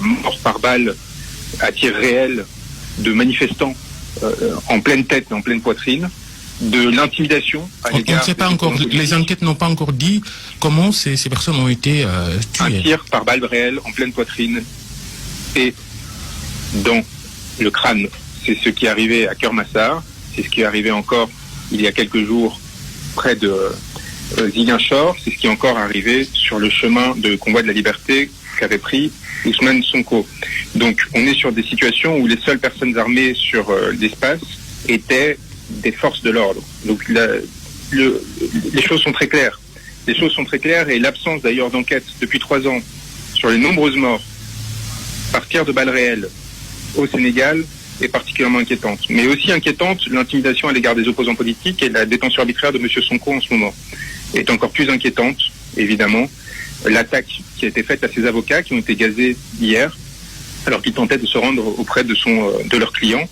morts par balle à tir réel de manifestants en pleine tête et en pleine poitrine, de l'intimidation à l'égard... On ne sait pas encore, les enquêtes n'ont pas encore dit comment ces personnes ont été tuées. Un tir par balle réelle en pleine poitrine et dans le crâne. C'est ce qui est arrivé à Kermassar, c'est ce qui est arrivé encore il y a quelques jours près de Ziguinchor, c'est ce qui est encore arrivé sur le chemin de convoi de la liberté qu'avait pris Ousmane Sonko. Donc on est sur des situations où les seules personnes armées sur l'espace étaient des forces de l'ordre. Donc les choses sont très claires. Les choses sont très claires et l'absence d'ailleurs d'enquête depuis 3 ans sur les nombreuses morts par tir de balles réelles au Sénégal est particulièrement inquiétante. Mais aussi inquiétante, l'intimidation à l'égard des opposants politiques et la détention arbitraire de M. Sonko en ce moment est encore plus inquiétante, évidemment. L'attaque qui a été faite à ses avocats qui ont été gazés hier alors qu'ils tentaient de se rendre auprès de leur client,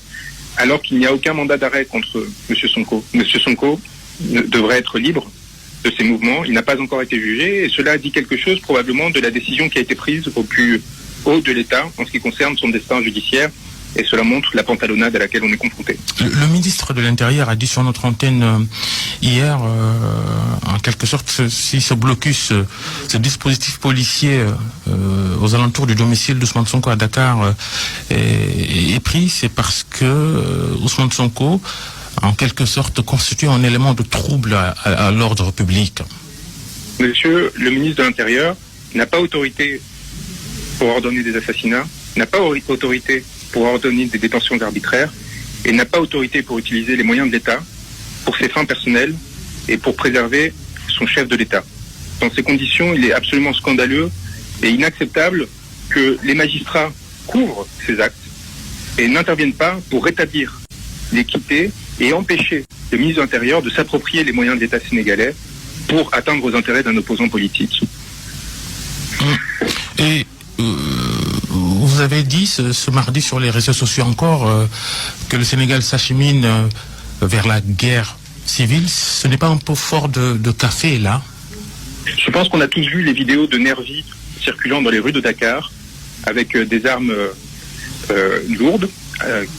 alors qu'il n'y a aucun mandat d'arrêt contre M. Sonko. M. Sonko devrait être libre de ses mouvements, il n'a pas encore été jugé, et cela dit quelque chose probablement de la décision qui a été prise au plus haut de l'État en ce qui concerne son destin judiciaire, et cela montre la pantalonnade à laquelle on est confronté. Le ministre de l'Intérieur a dit sur notre antenne hier, en quelque sorte, si ce blocus, ce dispositif policier aux alentours du domicile d'Ousmane Sonko à Dakar est pris, c'est parce que Ousmane Sonko, en quelque sorte, constitue un élément de trouble à l'ordre public. Monsieur le ministre de l'Intérieur n'a pas autorité pour ordonner des assassinats, n'a pas autorité pour ordonner des détentions arbitraires et n'a pas autorité pour utiliser les moyens de l'État pour ses fins personnelles et pour préserver son chef de l'État. Dans ces conditions, il est absolument scandaleux et inacceptable que les magistrats couvrent ces actes et n'interviennent pas pour rétablir l'équité et empêcher le ministre de l'Intérieur de s'approprier les moyens de l'État sénégalais pour atteindre aux intérêts d'un opposant politique. Et vous avez dit ce mardi sur les réseaux sociaux encore que le Sénégal s'achemine vers la guerre civile. Ce n'est pas un peu fort de café là? Je pense qu'on a tous vu les vidéos de nervis circulant dans les rues de Dakar avec des armes lourdes,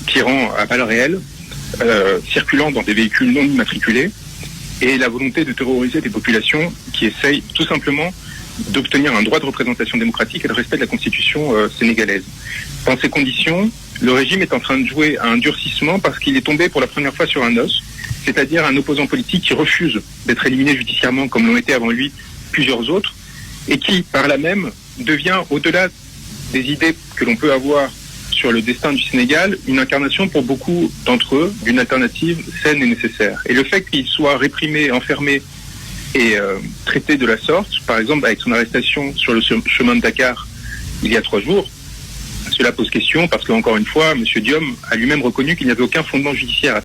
tirant à balles réelles, circulant dans des véhicules non immatriculés, et la volonté de terroriser des populations qui essayent tout simplement d'obtenir un droit de représentation démocratique et le respect de la constitution sénégalaise. Dans ces conditions, le régime est en train de jouer à un durcissement parce qu'il est tombé pour la première fois sur un os, c'est-à-dire un opposant politique qui refuse d'être éliminé judiciairement comme l'ont été avant lui plusieurs autres, et qui, par là même, devient, au-delà des idées que l'on peut avoir sur le destin du Sénégal, une incarnation pour beaucoup d'entre eux d'une alternative saine et nécessaire. Et le fait qu'il soit réprimé, enfermé et traité de la sorte, par exemple avec son arrestation sur le chemin de Dakar il y a 3 jours, cela pose question parce que, encore une fois, M. Diom a lui-même reconnu qu'il n'y avait aucun fondement judiciaire